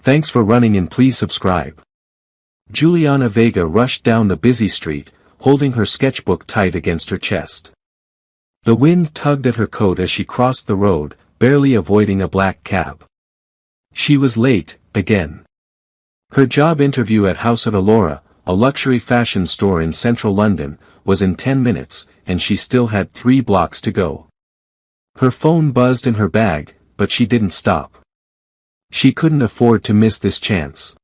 Thanks for running in, please subscribe. Juliana Vega rushed down the busy street, holding her sketchbook tight against her chest. The wind tugged at her coat as she crossed the road, barely avoiding a black cab. She was late, again. Her job interview at House of Allura, a luxury fashion store in central London, was in 10 minutes, and she still had 3 blocks to go. Her phone buzzed in her bag, but she didn't stop. She couldn't afford to miss this chance.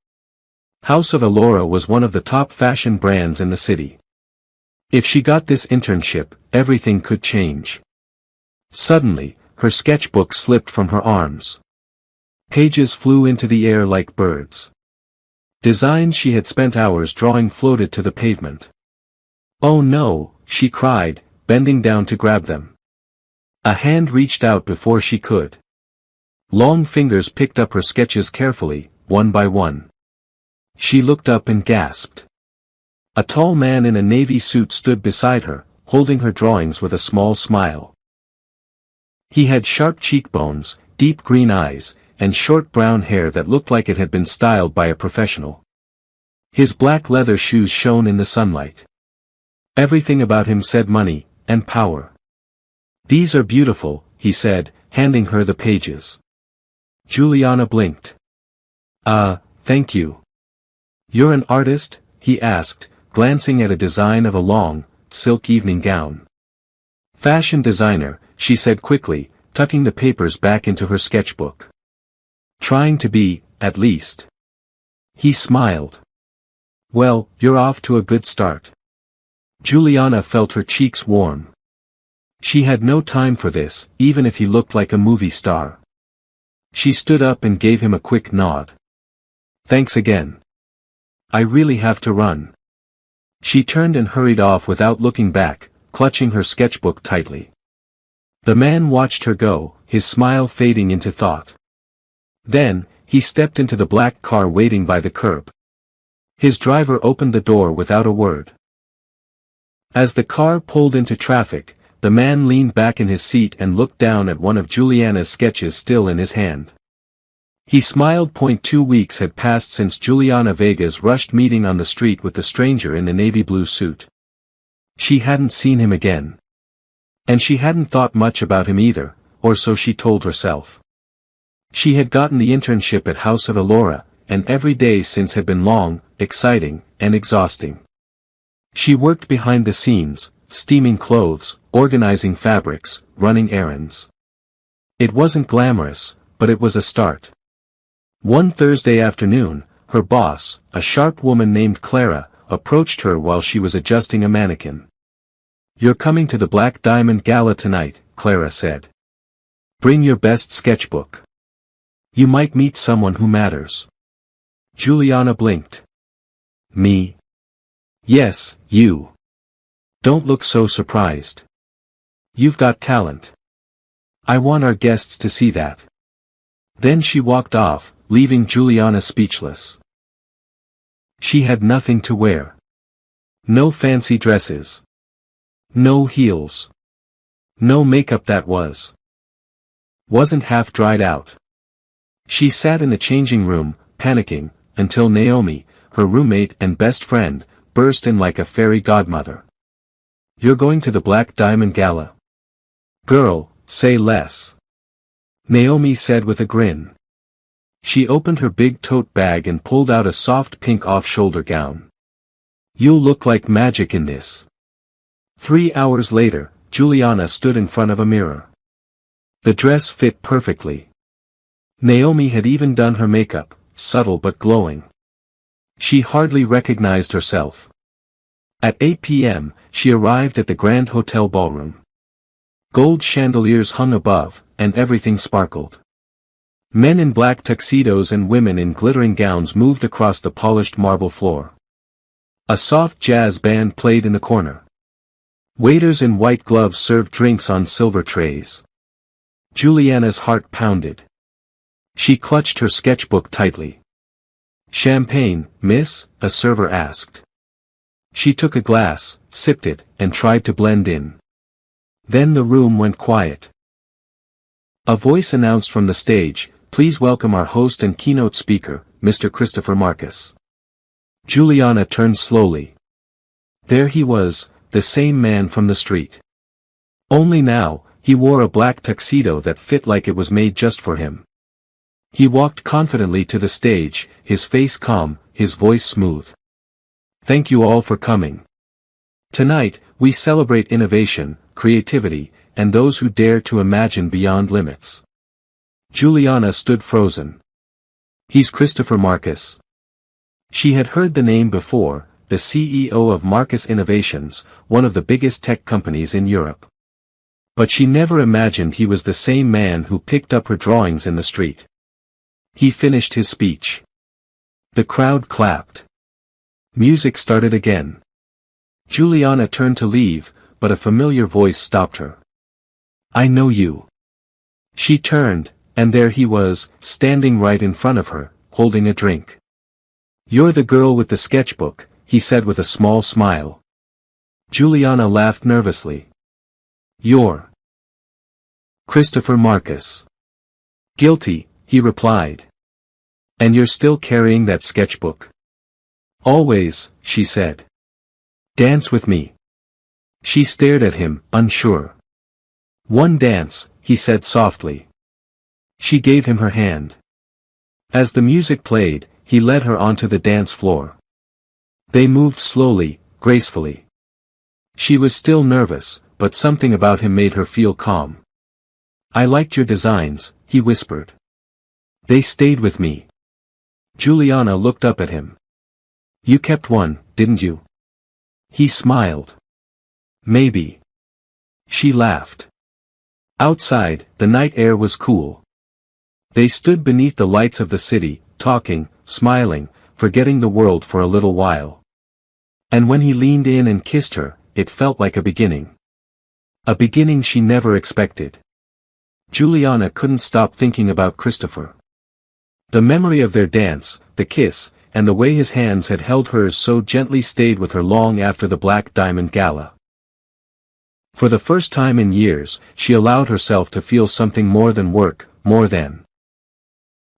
House of Allura was one of the top fashion brands in the city. If she got this internship, everything could change. Suddenly, her sketchbook slipped from her arms. Pages flew into the air like birds. Designs she had spent hours drawing floated to the pavement. "Oh no," she cried, bending down to grab them. A hand reached out before she could. Long fingers picked up her sketches carefully, one by one. She looked up and gasped. A tall man in a navy suit stood beside her, holding her drawings with a small smile. He had sharp cheekbones, deep green eyes, and short brown hair that looked like it had been styled by a professional. His black leather shoes shone in the sunlight. Everything about him said money, and power. "These are beautiful," he said, handing her the pages. Juliana blinked. Thank you." "You're an artist?" he asked, glancing at a design of a long, silk evening gown. "Fashion designer," she said quickly, tucking the papers back into her sketchbook. "Trying to be, at least." He smiled. "Well, you're off to a good start." Juliana felt her cheeks warm. She had no time for this, even if he looked like a movie star. She stood up and gave him a quick nod. "Thanks again. I really have to run." She turned and hurried off without looking back, clutching her sketchbook tightly. The man watched her go, his smile fading into thought. Then, he stepped into the black car waiting by the curb. His driver opened the door without a word. As the car pulled into traffic, the man leaned back in his seat and looked down at one of Juliana's sketches still in his hand. He smiled. 2 weeks had passed since Juliana Vega's rushed meeting on the street with the stranger in the navy blue suit. She hadn't seen him again. And she hadn't thought much about him either, or so she told herself. She had gotten the internship at House of Allura, and every day since had been long, exciting, and exhausting. She worked behind the scenes, steaming clothes, organizing fabrics, running errands. It wasn't glamorous, but it was a start. One Thursday afternoon, her boss, a sharp woman named Clara, approached her while she was adjusting a mannequin. "You're coming to the Black Diamond Gala tonight," Clara said. "Bring your best sketchbook. You might meet someone who matters." Juliana blinked. "Me?" "Yes, you. Don't look so surprised. You've got talent. I want our guests to see that." Then she walked off, leaving Juliana speechless. She had nothing to wear. No fancy dresses. No heels. No makeup that wasn't half dried out. She sat in the changing room, panicking, until Naomi, her roommate and best friend, burst in like a fairy godmother. "You're going to the Black Diamond Gala? Girl, say less," Naomi said with a grin. She opened her big tote bag and pulled out a soft pink off-shoulder gown. "You'll look like magic in this." 3 hours later, Juliana stood in front of a mirror. The dress fit perfectly. Naomi had even done her makeup, subtle but glowing. She hardly recognized herself. At 8 p.m., she arrived at the Grand Hotel ballroom. Gold chandeliers hung above, and everything sparkled. Men in black tuxedos and women in glittering gowns moved across the polished marble floor. A soft jazz band played in the corner. Waiters in white gloves served drinks on silver trays. Juliana's heart pounded. She clutched her sketchbook tightly. "Champagne, miss?" a server asked. She took a glass, sipped it, and tried to blend in. Then the room went quiet. A voice announced from the stage, please welcome our host and keynote speaker, Mr. Christopher Marcus. Juliana turned slowly. There he was, the same man from the street. Only now, he wore a black tuxedo that fit like it was made just for him. He walked confidently to the stage, his face calm, his voice smooth. Thank you all for coming. Tonight, we celebrate innovation, creativity, and those who dare to imagine beyond limits. Juliana stood frozen. He's Christopher Marcus. She had heard the name before, the CEO of Marcus Innovations, one of the biggest tech companies in Europe. But she never imagined he was the same man who picked up her drawings in the street. He finished his speech. The crowd clapped. Music started again. Juliana turned to leave, but a familiar voice stopped her. I know you. She turned, and there he was, standing right in front of her, holding a drink. You're the girl with the sketchbook, he said with a small smile. Juliana laughed nervously. You're Christopher Marcus. Guilty, he replied. And you're still carrying that sketchbook? Always, she said. Dance with me. She stared at him, unsure. One dance, he said softly. She gave him her hand. As the music played, he led her onto the dance floor. They moved slowly, gracefully. She was still nervous, but something about him made her feel calm. I liked your designs, he whispered. They stayed with me. Juliana looked up at him. You kept one, didn't you? He smiled. Maybe. She laughed. Outside, the night air was cool. They stood beneath the lights of the city, talking, smiling, forgetting the world for a little while. And when he leaned in and kissed her, it felt like a beginning. A beginning she never expected. Juliana couldn't stop thinking about Christopher. The memory of their dance, the kiss, and the way his hands had held hers so gently stayed with her long after the Black Diamond Gala. For the first time in years, she allowed herself to feel something more than work, more than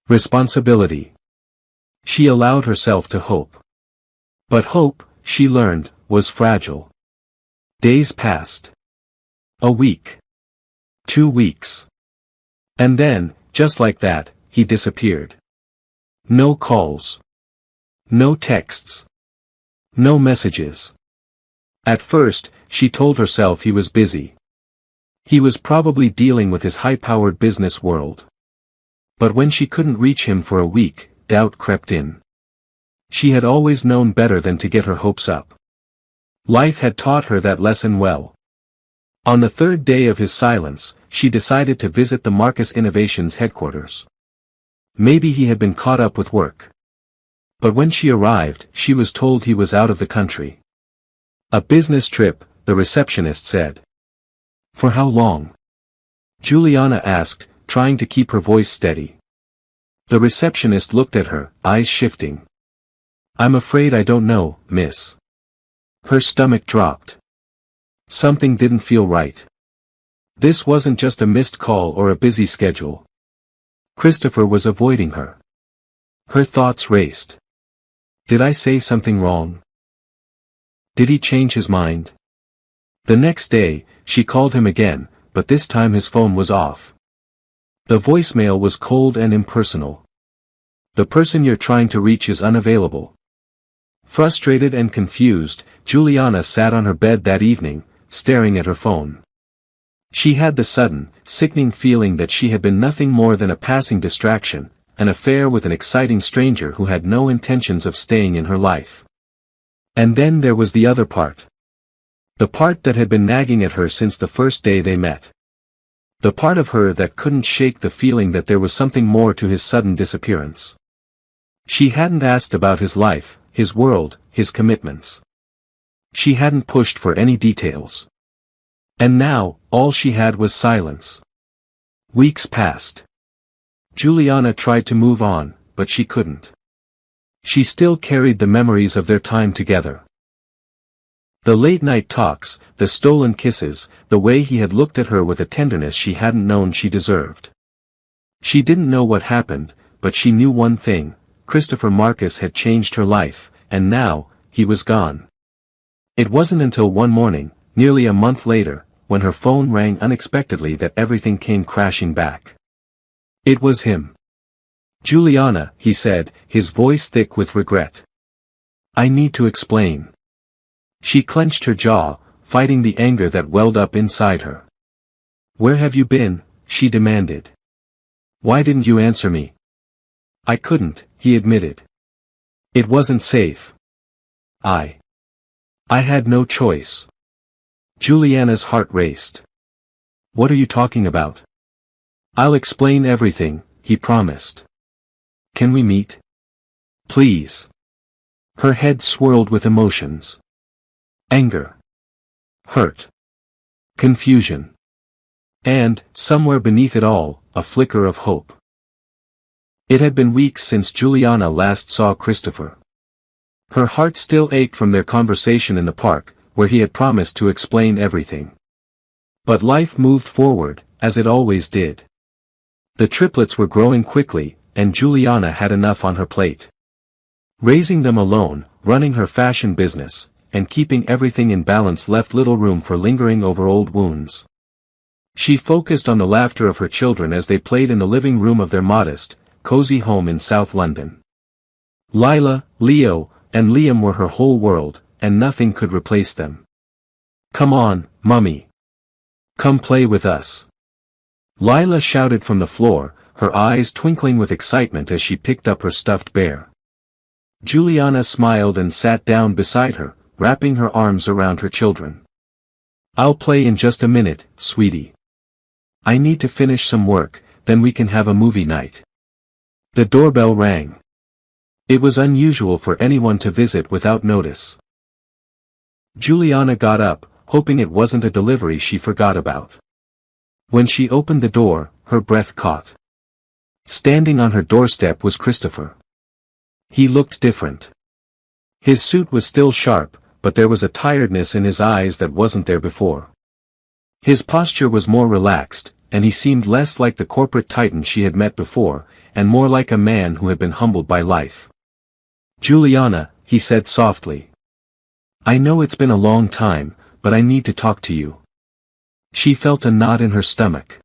responsibility. She allowed herself to hope. But hope, she learned, was fragile. Days passed. A week. 2 weeks. And then, just like that, he disappeared. No calls. No texts. No messages. At first, she told herself he was busy. He was probably dealing with his high-powered business world. But when she couldn't reach him for a week, doubt crept in. She had always known better than to get her hopes up. Life had taught her that lesson well. On the third day of his silence, she decided to visit the Marcus Innovations headquarters. Maybe he had been caught up with work. But when she arrived, she was told he was out of the country. A business trip, the receptionist said. For how long? Juliana asked, trying to keep her voice steady. The receptionist looked at her, eyes shifting. I'm afraid I don't know, miss. Her stomach dropped. Something didn't feel right. This wasn't just a missed call or a busy schedule. Christopher was avoiding her. Her thoughts raced. Did I say something wrong? Did he change his mind? The next day, she called him again, but this time his phone was off. The voicemail was cold and impersonal. The person you're trying to reach is unavailable. Frustrated and confused, Juliana sat on her bed that evening, staring at her phone. She had the sudden, sickening feeling that she had been nothing more than a passing distraction, an affair with an exciting stranger who had no intentions of staying in her life. And then there was the other part. The part that had been nagging at her since the first day they met. The part of her that couldn't shake the feeling that there was something more to his sudden disappearance. She hadn't asked about his life, his world, his commitments. She hadn't pushed for any details. And now, all she had was silence. Weeks passed. Juliana tried to move on, but she couldn't. She still carried the memories of their time together. The late-night talks, the stolen kisses, the way he had looked at her with a tenderness she hadn't known she deserved. She didn't know what happened, but she knew one thing: Christopher Marcus had changed her life, and now, he was gone. It wasn't until one morning, nearly a month later, when her phone rang unexpectedly that everything came crashing back. It was him. "Juliana," he said, his voice thick with regret. "I need to explain." She clenched her jaw, fighting the anger that welled up inside her. "Where have you been?" she demanded. "Why didn't you answer me?" "I couldn't," he admitted. "It wasn't safe. I had no choice." Juliana's heart raced. "What are you talking about?" "I'll explain everything," he promised. "Can we meet? Please?" Her head swirled with emotions. Anger. Hurt. Confusion. And, somewhere beneath it all, a flicker of hope. It had been weeks since Juliana last saw Christopher. Her heart still ached from their conversation in the park, where he had promised to explain everything. But life moved forward, as it always did. The triplets were growing quickly, and Juliana had enough on her plate. Raising them alone, running her fashion business, and keeping everything in balance left little room for lingering over old wounds. She focused on the laughter of her children as they played in the living room of their modest, cozy home in South London. Lila, Leo, and Liam were her whole world, and nothing could replace them. "Come on, Mummy. Come play with us." Lila shouted from the floor, her eyes twinkling with excitement as she picked up her stuffed bear. Juliana smiled and sat down beside her, wrapping her arms around her children. "I'll play in just a minute, sweetie. I need to finish some work, then we can have a movie night." The doorbell rang. It was unusual for anyone to visit without notice. Juliana got up, hoping it wasn't a delivery she forgot about. When she opened the door, her breath caught. Standing on her doorstep was Christopher. He looked different. His suit was still sharp, but there was a tiredness in his eyes that wasn't there before. His posture was more relaxed, and he seemed less like the corporate titan she had met before, and more like a man who had been humbled by life. "Juliana," he said softly. "I know it's been a long time, but I need to talk to you." She felt a knot in her stomach.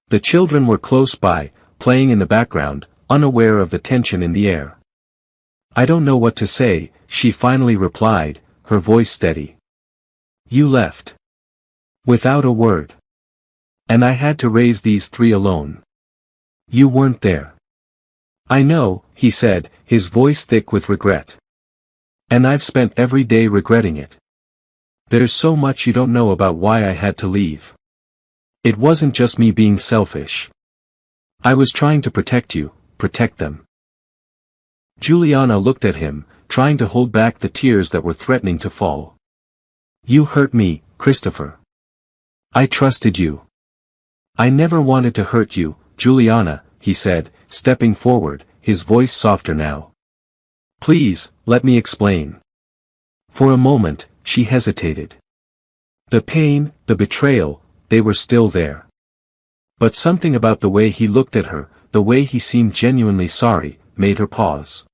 The children were close by, playing in the background, unaware of the tension in the air. "I don't know what to say," she finally replied, her voice steady. "You left. Without a word. And I had to raise these three alone. You weren't there." "I know," he said, his voice thick with regret. "And I've spent every day regretting it. There's so much you don't know about why I had to leave. It wasn't just me being selfish. I was trying to protect you, protect them." Juliana looked at him, trying to hold back the tears that were threatening to fall. "You hurt me, Christopher. I trusted you. I never wanted to hurt you, Juliana," he said, stepping forward, his voice softer now. "Please, let me explain." For a moment, she hesitated. The pain, the betrayal, they were still there. But something about the way he looked at her, the way he seemed genuinely sorry, made her pause.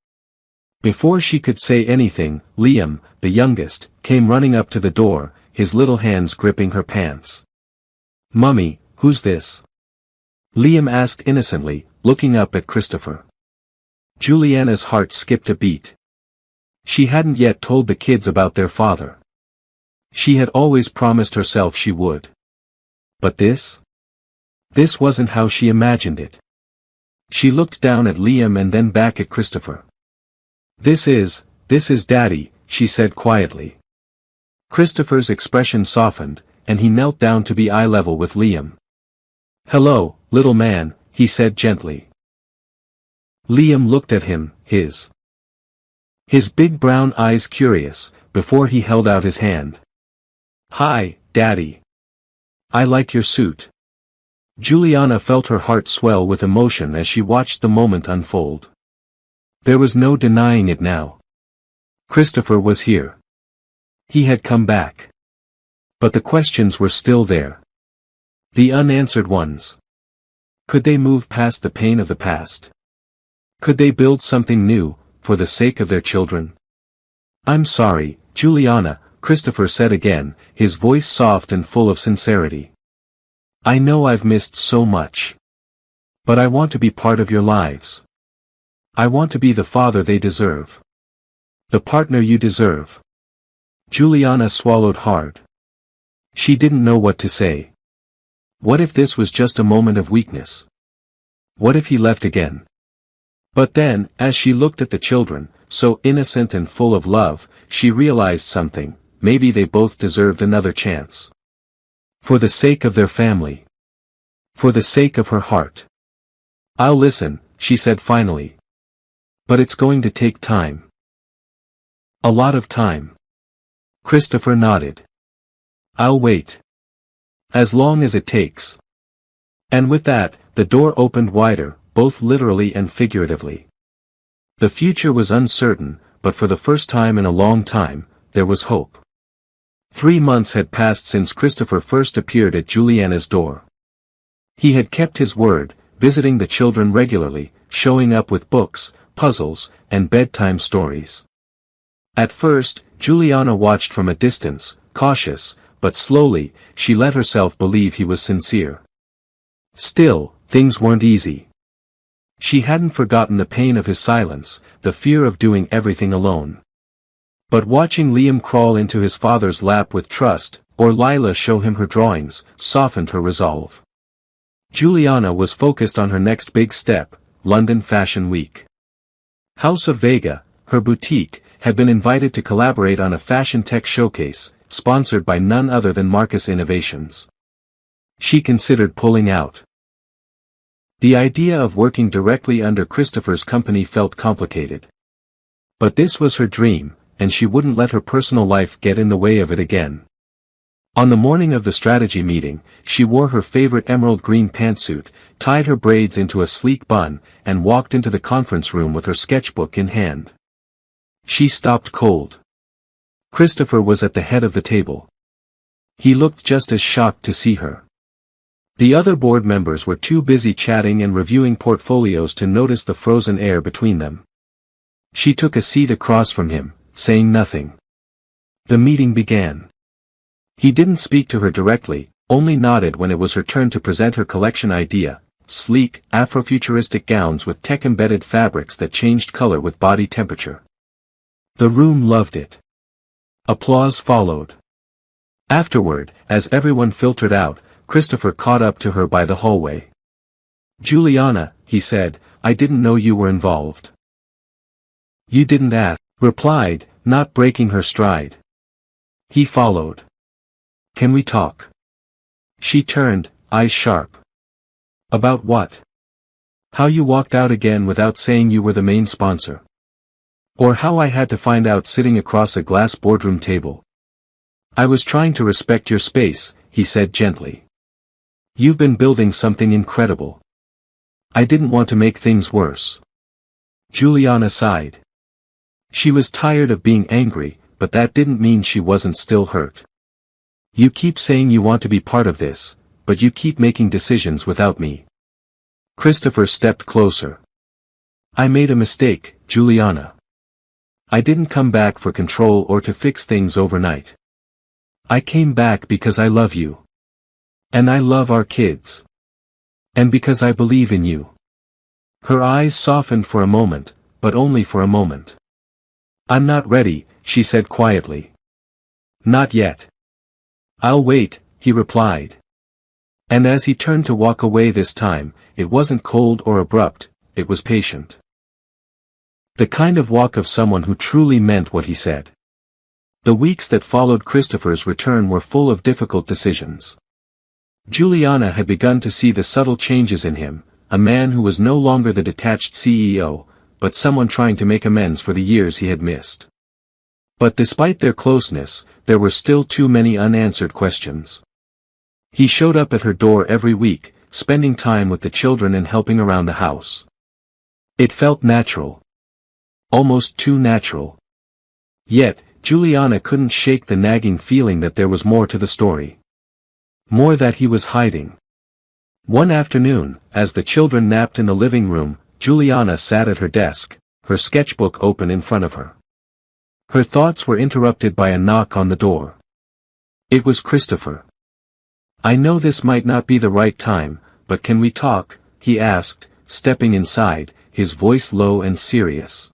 Before she could say anything, Liam, the youngest, came running up to the door, his little hands gripping her pants. "Mummy, who's this?" Liam asked innocently, looking up at Christopher. Juliana's heart skipped a beat. She hadn't yet told the kids about their father. She had always promised herself she would. But this? This wasn't how she imagined it. She looked down at Liam and then back at Christopher. This is Daddy," she said quietly. Christopher's expression softened, and he knelt down to be eye level with Liam. "Hello, little man," he said gently. Liam looked at him, his big brown eyes curious, before he held out his hand. "Hi, Daddy. I like your suit." Juliana felt her heart swell with emotion as she watched the moment unfold. There was no denying it now. Christopher was here. He had come back. But the questions were still there. The unanswered ones. Could they move past the pain of the past? Could they build something new, for the sake of their children? "I'm sorry, Juliana," Christopher said again, his voice soft and full of sincerity. "I know I've missed so much. But I want to be part of your lives. I want to be the father they deserve. The partner you deserve." Juliana swallowed hard. She didn't know what to say. What if this was just a moment of weakness? What if he left again? But then, as she looked at the children, so innocent and full of love, she realized something: maybe they both deserved another chance. For the sake of their family. For the sake of her heart. "I'll listen," she said finally. "But it's going to take time." "A lot of time." Christopher nodded. "I'll wait. As long as it takes." And with that, the door opened wider, both literally and figuratively. The future was uncertain, but for the first time in a long time, there was hope. 3 months had passed since Christopher first appeared at Juliana's door. He had kept his word, visiting the children regularly, showing up with books, puzzles, and bedtime stories. At first, Juliana watched from a distance, cautious, but slowly, she let herself believe he was sincere. Still, things weren't easy. She hadn't forgotten the pain of his silence, the fear of doing everything alone. But watching Liam crawl into his father's lap with trust, or Lila show him her drawings, softened her resolve. Juliana was focused on her next big step, London Fashion Week. House of Vega, her boutique, had been invited to collaborate on a fashion tech showcase, sponsored by none other than Marcus Innovations. She considered pulling out. The idea of working directly under Christopher's company felt complicated. But this was her dream, and she wouldn't let her personal life get in the way of it again. On the morning of the strategy meeting, she wore her favorite emerald green pantsuit, tied her braids into a sleek bun, and walked into the conference room with her sketchbook in hand. She stopped cold. Christopher was at the head of the table. He looked just as shocked to see her. The other board members were too busy chatting and reviewing portfolios to notice the frozen air between them. She took a seat across from him, saying nothing. The meeting began. He didn't speak to her directly, only nodded when it was her turn to present her collection idea: sleek, Afrofuturistic gowns with tech-embedded fabrics that changed color with body temperature. The room loved it. Applause followed. Afterward, as everyone filtered out, Christopher caught up to her by the hallway. "Juliana," he said, "I didn't know you were involved." "You didn't ask," replied, not breaking her stride. He followed. "Can we talk?" She turned, eyes sharp. "About what? How you walked out again without saying you were the main sponsor? Or how I had to find out sitting across a glass boardroom table?" "I was trying to respect your space," he said gently. "You've been building something incredible. I didn't want to make things worse." Juliana sighed. She was tired of being angry, but that didn't mean she wasn't still hurt. "You keep saying you want to be part of this, but you keep making decisions without me." Christopher stepped closer. "I made a mistake, Juliana. I didn't come back for control or to fix things overnight. I came back because I love you. And I love our kids. And because I believe in you." Her eyes softened for a moment, but only for a moment. "I'm not ready," she said quietly. "Not yet." "I'll wait," he replied. And as he turned to walk away this time, it wasn't cold or abrupt, it was patient. The kind of walk of someone who truly meant what he said. The weeks that followed Christopher's return were full of difficult decisions. Juliana had begun to see the subtle changes in him, a man who was no longer the detached CEO, but someone trying to make amends for the years he had missed. But despite their closeness, there were still too many unanswered questions. He showed up at her door every week, spending time with the children and helping around the house. It felt natural. Almost too natural. Yet, Juliana couldn't shake the nagging feeling that there was more to the story. More that he was hiding. One afternoon, as the children napped in the living room, Juliana sat at her desk, her sketchbook open in front of her. Her thoughts were interrupted by a knock on the door. It was Christopher. "I know this might not be the right time, but can we talk?" he asked, stepping inside, his voice low and serious.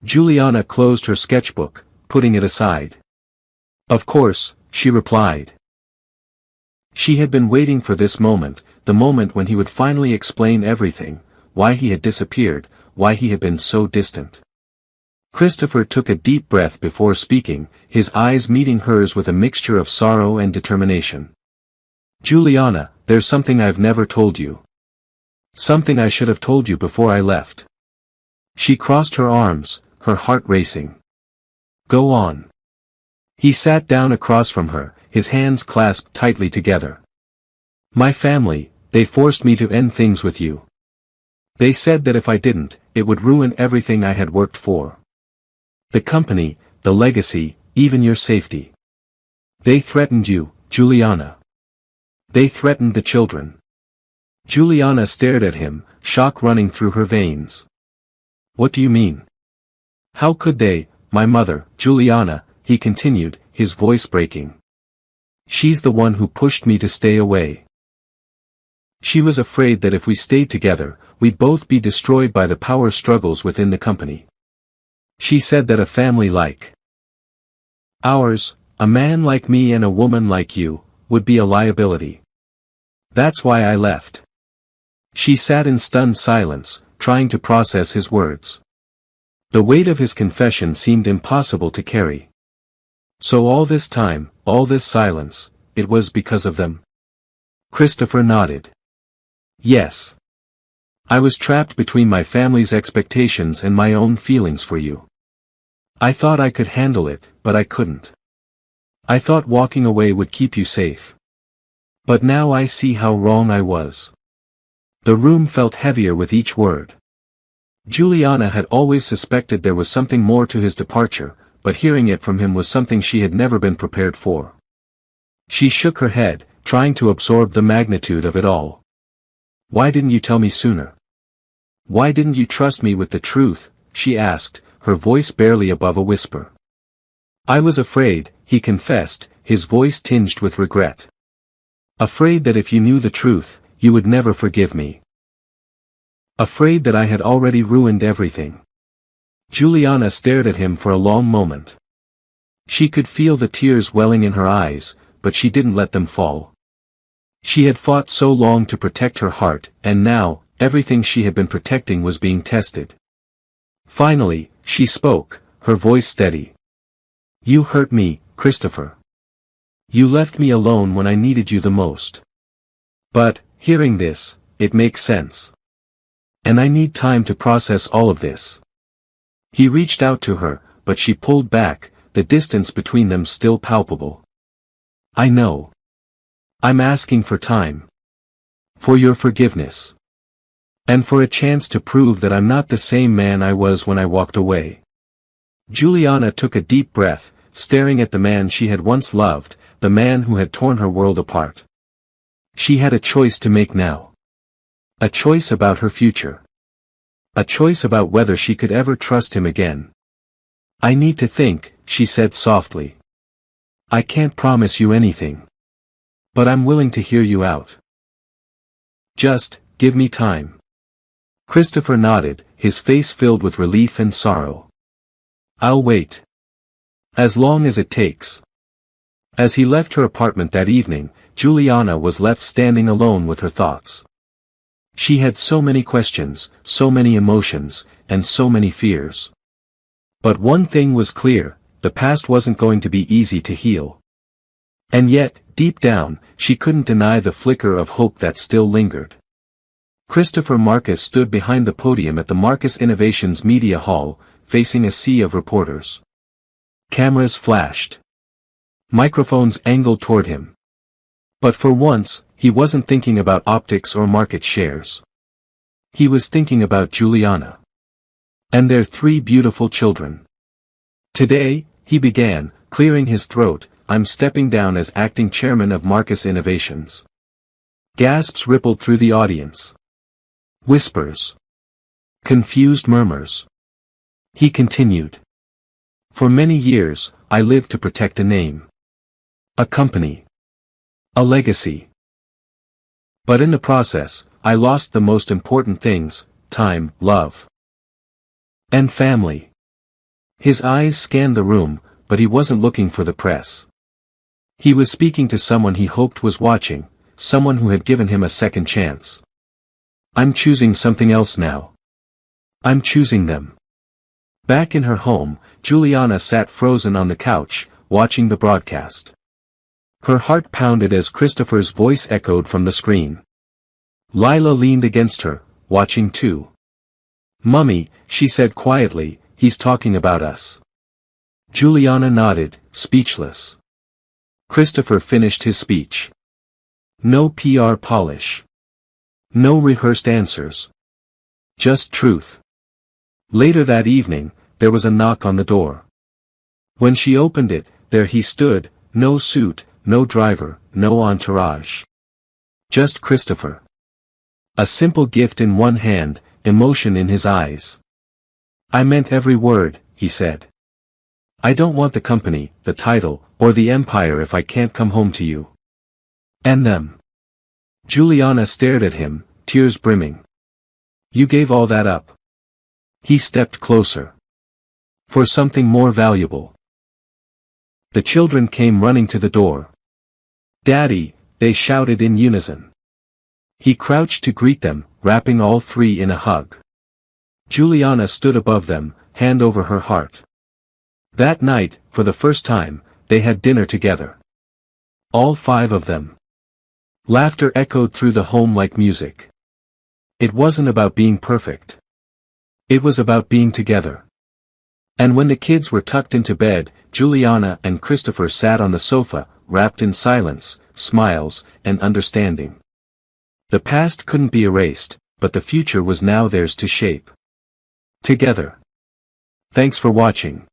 Juliana closed her sketchbook, putting it aside. "Of course," she replied. She had been waiting for this moment, the moment when he would finally explain everything, why he had disappeared, why he had been so distant. Christopher took a deep breath before speaking, his eyes meeting hers with a mixture of sorrow and determination. "Juliana, there's something I've never told you. Something I should have told you before I left." She crossed her arms, her heart racing. "Go on." He sat down across from her, his hands clasped tightly together. "My family, they forced me to end things with you. They said that if I didn't, it would ruin everything I had worked for. The company, the legacy, even your safety. They threatened you, Juliana. They threatened the children." Juliana stared at him, shock running through her veins. "What do you mean? How could they, my mother, Juliana," he continued, his voice breaking. "She's the one who pushed me to stay away. She was afraid that if we stayed together, we'd both be destroyed by the power struggles within the company. She said that a family like ours, a man like me and a woman like you, would be a liability. That's why I left." She sat in stunned silence, trying to process his words. The weight of his confession seemed impossible to carry. "So all this time, all this silence, it was because of them?" Christopher nodded. "Yes. I was trapped between my family's expectations and my own feelings for you. I thought I could handle it, but I couldn't. I thought walking away would keep you safe. But now I see how wrong I was." The room felt heavier with each word. Juliana had always suspected there was something more to his departure, but hearing it from him was something she had never been prepared for. She shook her head, trying to absorb the magnitude of it all. "Why didn't you tell me sooner? Why didn't you trust me with the truth?" she asked, her voice barely above a whisper. "I was afraid," he confessed, his voice tinged with regret. "Afraid that if you knew the truth, you would never forgive me. Afraid that I had already ruined everything." Juliana stared at him for a long moment. She could feel the tears welling in her eyes, but she didn't let them fall. She had fought so long to protect her heart, and now, everything she had been protecting was being tested. Finally, she spoke, her voice steady. "You hurt me, Christopher. You left me alone when I needed you the most. But, hearing this, it makes sense. And I need time to process all of this." He reached out to her, but she pulled back, the distance between them still palpable. "I know. I'm asking for time. For your forgiveness. And for a chance to prove that I'm not the same man I was when I walked away." Juliana took a deep breath, staring at the man she had once loved, the man who had torn her world apart. She had a choice to make now. A choice about her future. A choice about whether she could ever trust him again. "I need to think," she said softly. "I can't promise you anything. But I'm willing to hear you out. Just, give me time." Christopher nodded, his face filled with relief and sorrow. "I'll wait. As long as it takes." As he left her apartment that evening, Juliana was left standing alone with her thoughts. She had so many questions, so many emotions, and so many fears. But one thing was clear, the past wasn't going to be easy to heal. And yet, deep down, she couldn't deny the flicker of hope that still lingered. Christopher Marcus stood behind the podium at the Marcus Innovations Media Hall, facing a sea of reporters. Cameras flashed. Microphones angled toward him. But for once, he wasn't thinking about optics or market shares. He was thinking about Juliana. And their 3 beautiful children. "Today," he began, clearing his throat, "I'm stepping down as acting chairman of Marcus Innovations. Gasps rippled through the audience. Whispers. Confused murmurs. He continued. For many years, I lived to protect a name. A company. A legacy. But in the process, I lost the most important things: time, love, and family. His eyes scanned the room, but he wasn't looking for the press. He was speaking to someone he hoped was watching, someone who had given him a second chance. I'm choosing something else now. I'm choosing them. Back in her home, Juliana sat frozen on the couch, watching the broadcast. Her heart pounded as Christopher's voice echoed from the screen. Lila leaned against her, watching too. Mummy, she said quietly, he's talking about us. Juliana nodded, speechless. Christopher finished his speech. No PR polish. No rehearsed answers. Just truth. Later that evening, there was a knock on the door. When she opened it, there he stood, no suit, no driver, no entourage. Just Christopher. A simple gift in one hand, emotion in his eyes. I meant every word, he said. I don't want the company, the title, or the empire if I can't come home to you. And them. Juliana stared at him, tears brimming. You gave all that up. He stepped closer. For something more valuable. The children came running to the door. Daddy, they shouted in unison. He crouched to greet them, wrapping all three in a hug. Juliana stood above them, hand over her heart. That night, for the first time, they had dinner together. All five of them. Laughter echoed through the home like music. It wasn't about being perfect. It was about being together. And when the kids were tucked into bed, Juliana and Christopher sat on the sofa, wrapped in silence, smiles, and understanding. The past couldn't be erased, but the future was now theirs to shape. Together. Thanks for watching.